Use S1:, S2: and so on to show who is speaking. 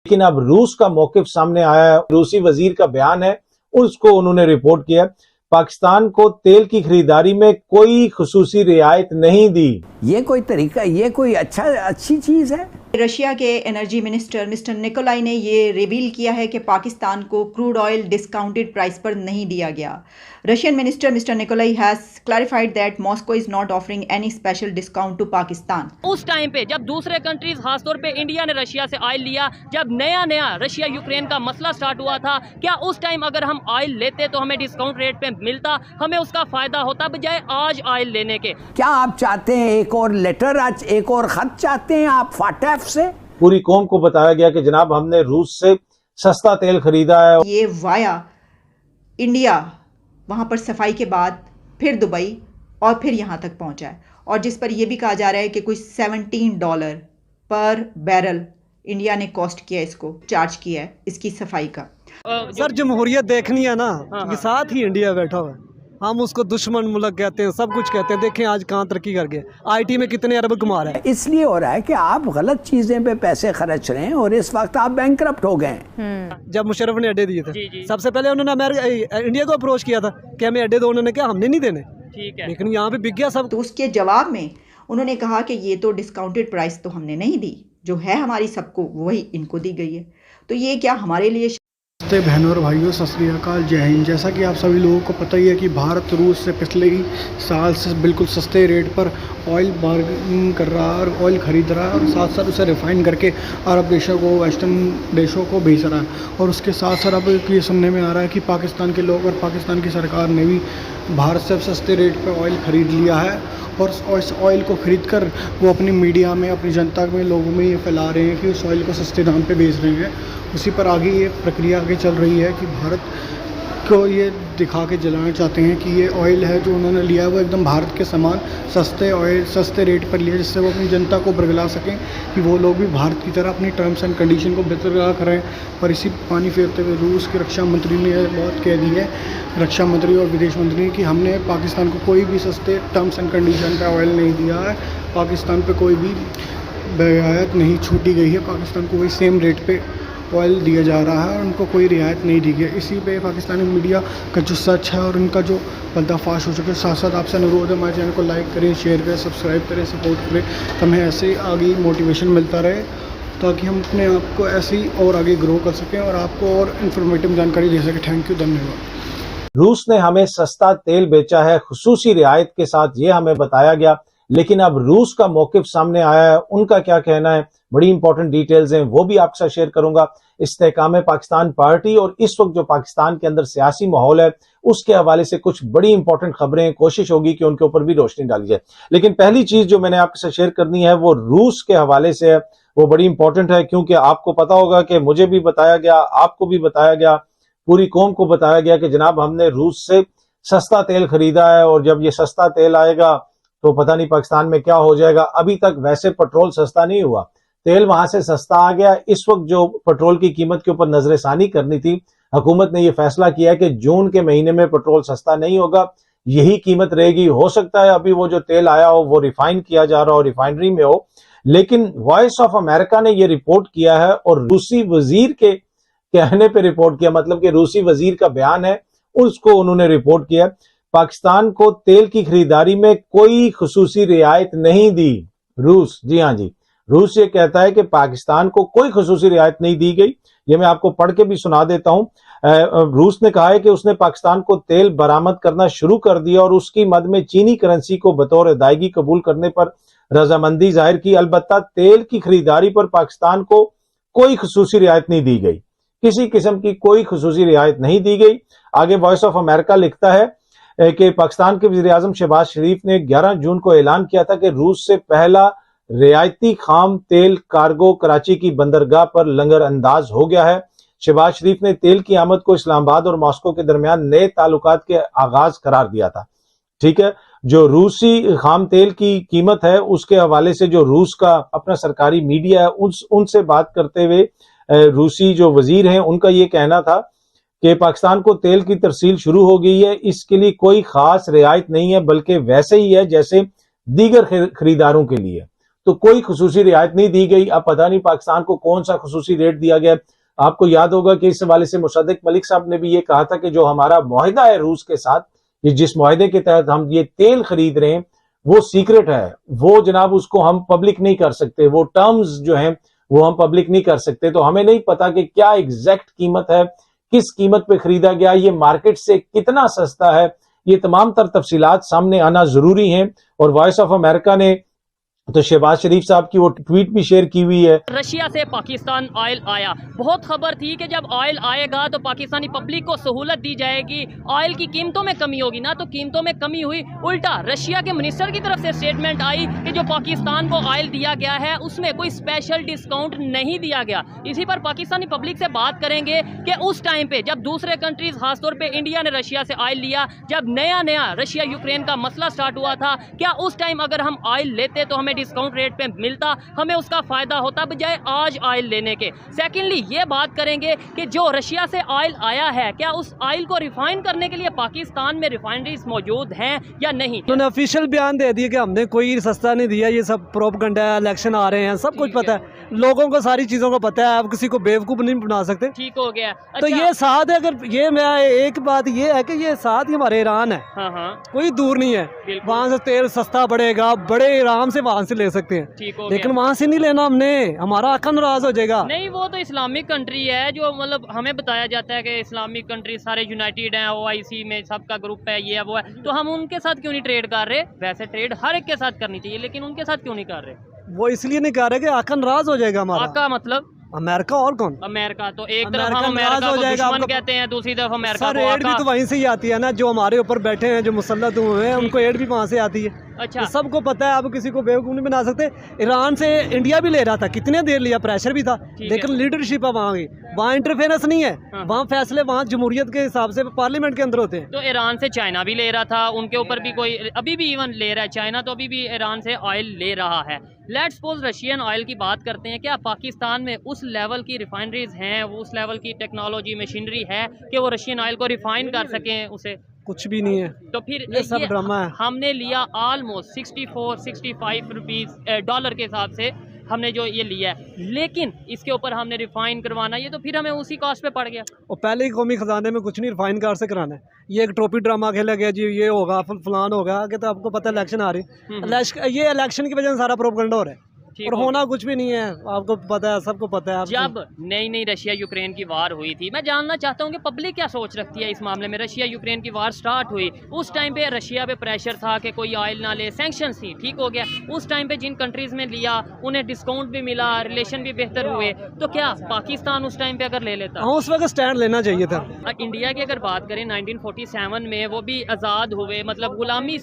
S1: लेकिन अब रूस का मौकिफ सामने आया है। रूसी वजीर का बयान है, उसको उन्होंने रिपोर्ट किया। पाकिस्तान को तेल की खरीदारी में कोई खुसूसी रियायत नहीं दी।
S2: ये कोई तरीका, ये कोई अच्छी चीज है?
S3: रशिया के एनर्जी मिनिस्टर मिस्टर निकोलाई ने ये रिवील किया है कि पाकिस्तान को क्रूड ऑयल डिस्काउंटेड प्राइस पर नहीं दिया गया। Russian minister mister Nikolai has clarified that Moscow is not offering any special discount to Pakistan.
S4: उस टाइम पे जब दूसरे कंट्रीज, खासतौर पे इंडिया ने रशिया से ऑयल लिया, जब नया रशिया यूक्रेन का मसला स्टार्ट हुआ था, क्या उस टाइम अगर हम ऑयल लेते तो हमें डिस्काउंट रेट पे मिलता, हमें उसका फायदा होता बजाय आज ऑयल लेने के?
S2: क्या आप चाहते हैं एक और लेटर, आज एक और खत चाहते हैं आप फाटफ से?
S1: पूरी कौम को बताया गया कि जनाब हमने रूस से सस्ता तेल खरीदा है।
S3: ये वाया इंडिया वहां पर सफाई के बाद फिर दुबई और फिर यहां तक पहुंचा है, और जिस पर यह भी कहा जा रहा है कि कोई $17 पर बैरल इंडिया ने कॉस्ट किया, इसको चार्ज किया है इसकी सफाई का।
S5: सर जमहूरियत देखनी है ना, ये साथ ही इंडिया बैठा हुआ है, हम उसको दुश्मन मुल्क कहते हैं, सब कुछ कहते हैं। देखें आज कहाँ तरक्की कर गए, आईटी में कितने अरब कमा रहे हैं।
S2: इसलिए हो रहा है कि आप गलत चीजें पे पैसे खर्च रहे हैं और इस वक्त आप बैंकरप्ट हो गए।
S5: जब मुशर्रफ ने अड्डे दिए थे, सबसे पहले उन्होंने इंडिया को अप्रोच किया था कि हमें अड्डे दो, उन्होंने कहा हमने नहीं देने, ठीक है, लेकिन यहाँ पे बिक गया सब।
S3: तो उसके जवाब में उन्होंने कहा कि ये तो डिस्काउंटेड प्राइस तो हमने नहीं दी, जो है हमारी सबको वही इनको दी गई है। तो ये क्या हमारे लिए?
S6: बहनों और भाइयों, सत श्री अकाल, जय हिंद। जैसा कि आप सभी लोगों को पता ही है कि भारत रूस से पिछले ही साल से बिल्कुल सस्ते रेट पर ऑयल बार्गेनिंग कर रहा है और ऑयल ख़रीद रहा है, और साथ साथ उसे रिफ़ाइन करके अरब देशों को, वेस्टर्न देशों को भेज रहा है। और उसके साथ साथ अब ये सुनने में आ रहा है कि पाकिस्तान के लोग और पाकिस्तान की सरकार ने भी भारत से सस्ते रेट पर ऑयल ख़रीद लिया है, और इस ऑयल को ख़रीद कर वो अपनी मीडिया में, अपनी जनता में, लोगों में ये फैला रहे हैं कि उस ऑयल को सस्ते दाम पे बेच रहे हैं। उसी पर आगे ये प्रक्रिया आगे चल रही है कि भारत को ये दिखा के जलाना चाहते हैं कि ये ऑयल है जो उन्होंने लिया है वो एकदम भारत के समान सस्ते ऑयल, सस्ते रेट पर लिया, जिससे वो अपनी जनता को बरगला सकें कि वो लोग भी भारत की तरह अपनी टर्म्स एंड कंडीशन को बेहतर करें। पर इसी पानी फेरते हुए रूस के रक्षा मंत्री ने यह बात कह दी है, रक्षा मंत्री और विदेश मंत्री ने, कि हमने पाकिस्तान को कोई भी सस्ते टर्म्स एंड कंडीशन पर ऑयल नहीं दिया है, पाकिस्तान पर कोई भी रियायत नहीं छूटी गई है, पाकिस्तान को वही सेम रेट पर ऑयल दिया जा रहा है और उनको कोई रियायत नहीं दी गई। इसी पे पाकिस्तानी मीडिया का जो सच है और उनका जो पर्दाफाश हो चुका है। साथ साथ आपसे अनुरोध है, हमारे चैनल को लाइक करें, शेयर करें, सब्सक्राइब करें, सपोर्ट करें, तो हमें ऐसे आगे मोटिवेशन मिलता रहे, ताकि हम अपने आप को ऐसे ही और आगे ग्रो कर सकें और आपको और इन्फॉर्मेटिव जानकारी दे सकें। थैंक यू, धन्यवाद।
S1: रूस ने हमें सस्ता तेल बेचा है खुसूसी रियायत के साथ, ये हमें बताया गया। लेकिन अब रूस का मौकिफ सामने आया है, उनका क्या कहना है, बड़ी इंपॉर्टेंट डिटेल्स हैं, वो भी आपके साथ शेयर करूंगा। इस्तेहकाम पाकिस्तान पार्टी और इस वक्त जो पाकिस्तान के अंदर सियासी माहौल है उसके हवाले से कुछ बड़ी इंपॉर्टेंट खबरें, कोशिश होगी कि उनके ऊपर भी रोशनी डाली जाए। लेकिन पहली चीज जो मैंने आपके साथ शेयर करनी है वो रूस के हवाले से है, वो बड़ी इंपॉर्टेंट है, क्योंकि आपको पता होगा कि मुझे भी बताया गया, आपको भी बताया गया, पूरी कौम को बताया गया कि जनाब हमने रूस से सस्ता तेल खरीदा है, और जब ये सस्ता तेल आएगा तो पता नहीं पाकिस्तान में क्या हो जाएगा। अभी तक वैसे पेट्रोल सस्ता नहीं हुआ, तेल वहां से सस्ता आ गया। इस वक्त जो पेट्रोल की कीमत के ऊपर नजरसानी करनी थी, हुकूमत ने यह फैसला किया है कि जून के महीने में पेट्रोल सस्ता नहीं होगा, यही कीमत रहेगी। हो सकता है अभी वो जो तेल आया हो वो रिफाइन किया जा रहा हो, रिफाइनरी में हो, लेकिन वॉइस ऑफ अमेरिका ने यह रिपोर्ट किया है और रूसी वजीर के कहने पर रिपोर्ट किया, मतलब कि रूसी वजीर का बयान है, उसको उन्होंने रिपोर्ट किया। पाकिस्तान को तेल की खरीदारी में कोई खुसूसी रियायत नहीं दी रूस। जी हाँ जी, रूस ये कहता है कि पाकिस्तान को कोई खुसूसी रियायत नहीं दी गई। ये मैं आपको पढ़ के भी सुना देता हूं। रूस ने कहा है कि उसने पाकिस्तान को तेल बरामद करना शुरू कर दिया और उसकी मद में चीनी करेंसी को बतौर अदायगी कबूल करने पर रजामंदी जाहिर की। अलबत्ता तेल की खरीदारी पर पाकिस्तान को कोई खुसूसी रियायत नहीं दी गई, किसी किस्म की कोई खुसूसी रियायत नहीं दी गई। आगे वॉइस ऑफ अमेरिका लिखता है कि पाकिस्तान के वज़ीर आज़म शहबाज शरीफ ने 11 जून को ऐलान किया था कि रूस से पहला रियायती खाम तेल कार्गो कराची की बंदरगाह पर लंगर अंदाज हो गया है। शहबाज शरीफ ने तेल की आमद को इस्लामाबाद और मॉस्को के दरमियान नए ताल्लुकात के आगाज करार दिया था। ठीक है, जो रूसी खाम तेल की कीमत है उसके हवाले से जो रूस का अपना सरकारी मीडिया है उनसे बात करते हुए रूसी जो वजीर हैं उनका ये कहना था कि पाकिस्तान को तेल की तरसील शुरू हो गई है, इसके लिए कोई खास रियायत नहीं है, बल्कि वैसे ही है जैसे दीगर खरीदारों के लिए। तो कोई खुसूसी रियायत नहीं दी गई। अब पता नहीं पाकिस्तान को कौन सा खुसूसी रेट दिया गया। आपको याद होगा कि इस हवाले से मुसद्दिक मलिक साहब ने भी ये कहा था कि जो हमारा मुआहिदा है रूस के साथ, ये जिस मुआहिदे के तहत हम ये तेल खरीद रहे हैं वो सीक्रेट है, वो जनाब उसको हम पब्लिक नहीं कर सकते, वो टर्म्स जो हैं वो हम पब्लिक नहीं कर सकते। तो हमें नहीं पता कि क्या एग्जैक्ट कीमत है, किस कीमत पे खरीदा गया, ये मार्केट से कितना सस्ता है, ये तमाम तर तफसीलात सामने आना जरूरी हैं। और वॉइस ऑफ अमेरिका ने तो शहबाज शरीफ साहब की वो ट्वीट भी शेयर की हुई है।
S4: रशिया से पाकिस्तान ऑयल आया, बहुत खबर थी कि जब ऑयल आएगा तो पाकिस्तानी पब्लिक को सहूलत दी जाएगी, ऑयल की कीमतों में कमी होगी ना, तो कीमतों में कमी हुई। उल्टा रशिया के मिनिस्टर की तरफ से स्टेटमेंट आई कि जो पाकिस्तान को ऑयल दिया गया है उसमें कोई स्पेशल डिस्काउंट नहीं दिया गया। इसी पर पाकिस्तानी पब्लिक से बात करेंगे कि उस टाइम पे जब दूसरे कंट्रीज, खासतौर पे इंडिया ने रशिया से ऑयल लिया, जब नया रशिया यूक्रेन का मसला स्टार्ट हुआ था, क्या उस टाइम अगर हम ऑयल लेते तो हमें डिस्काउंट रेट पे मिलता, हमें उसका फायदा होता बजाय आज ऑयल लेने के। सेकेंडली ये बात करेंगे कि जो रशिया से ऑयल आया है, क्या उस ऑयल को रिफाइन करने के लिए पाकिस्तान में रिफाइनरीज मौजूद हैं या नहीं।
S5: उन्होंने ऑफिशियल बयान दे दिया कि हमने कोई सस्ता नहीं दिया, ये सब प्रोपगंडा है, इलेक्शन आ रहे हैं, सब कुछ पता है, लोगों को सारी चीज़ों को पता है, आप किसी को बेवकूफ़ नहीं बना सकते।
S4: ठीक हो गया।
S5: तो ये साथ है, अगर ये मैं एक बात ये है कि ये साथ ही हमारे ईरान है, कोई दूर नहीं है, वहाँ से तेल सस्ता पड़ेगा, बड़े आराम से वहाँ से ले सकते हैं, लेकिन वहाँ से नहीं लेना हमने, हमारा आका नाराज हो जाएगा।
S4: नहीं, वो तो इस्लामिक कंट्री है, जो मतलब हमें बताया जाता है कि इस्लामिक कंट्री सारे यूनाइटेड हैं, OIC में सबका ग्रुप है, ये है वो है, तो हम उनके साथ क्यों नहीं ट्रेड कर रहे। वैसे ट्रेड हर एक के साथ करनी चाहिए, लेकिन उनके साथ क्यों नहीं कर रहे।
S5: वो इसलिए नहीं कर रहे कि आका नाराज हो जाएगा हमारा।
S4: आका मतलब
S5: अमेरिका, और कौन।
S4: अमेरिका तो एक तरफ हम अमेरिका को दुश्मन कहते हैं, दूसरी तरफ अमेरिका को
S5: एड भी तो वहीं से ही आती है ना, जो हमारे ऊपर बैठे हैं, जो मुसल्लत हुए हैं, उनको एड भी वहाँ से आती है।
S4: अच्छा,
S5: तो सबको पता है, आप किसी को बेवकूफ़ नहीं बना सकते। ईरान से इंडिया भी ले रहा था, कितने देर लिया, प्रेशर भी था, लेकिन लीडरशिप है वहाँ की, वहाँ इंटरफेरेंस नहीं है, वहाँ फैसले वहाँ जमहूरियत के हिसाब से पार्लियामेंट के अंदर होते हैं।
S4: तो ईरान से चाइना भी ले रहा था, उनके ऊपर भी कोई अभी भी इवन ले रहा है, चाइना तो अभी भी ईरान से ऑयल ले रहा है। लेट्स सपोज रशियन ऑयल की बात करते हैं, क्या पाकिस्तान में उस लेवल की रिफाइनरीज हैं, वो उस लेवल की टेक्नोलॉजी, मशीनरी है कि वो रशियन ऑयल को रिफाइन कर सकें उसे।
S5: कुछ भी नहीं है,
S4: तो फिर
S5: ये सब ड्रामा है।
S4: हमने लिया ऑलमोस्ट 64-65 रुपीज़ डॉलर के हिसाब से हमने जो ये लिया है, लेकिन इसके ऊपर हमने रिफाइन करवाना, ये तो फिर हमें उसी कॉस्ट पे पड़ गया।
S5: और पहले ही कौमी खजाने में कुछ नहीं रिफाइन कार से कराना है, ये एक ट्रॉफी ड्रामा खेला गया जी, ये होगा फलान होगा, आगे तो आपको पता है इलेक्शन आ रही, ये इलेक्शन की वजह से सारा प्रोपगंडा हो रहा है, और होना कुछ भी नहीं है, आपको पता है, सबको पता है।
S4: जब नई रशिया यूक्रेन की वार हुई थी, मैं जानना चाहता हूँ कि पब्लिक क्या सोच रखती है इस मामले में। रशिया यूक्रेन की वार स्टार्ट हुई, उस टाइम पे रशिया पे प्रेशर था कि कोई ऑयल ना ले, सैंक्शंस थी, ठीक हो गया। उस टाइम पे जिन कंट्रीज में लिया उन्हें डिस्काउंट भी मिला, रिलेशन भी बेहतर हुए, तो क्या पाकिस्तान उस टाइम पे अगर ले लेता।
S5: हाँ, उस वक्त स्टैंड लेना चाहिए था।
S4: इंडिया की अगर बात करें 1947 में, वो भी आज़ाद हुए, मतलब गुलामी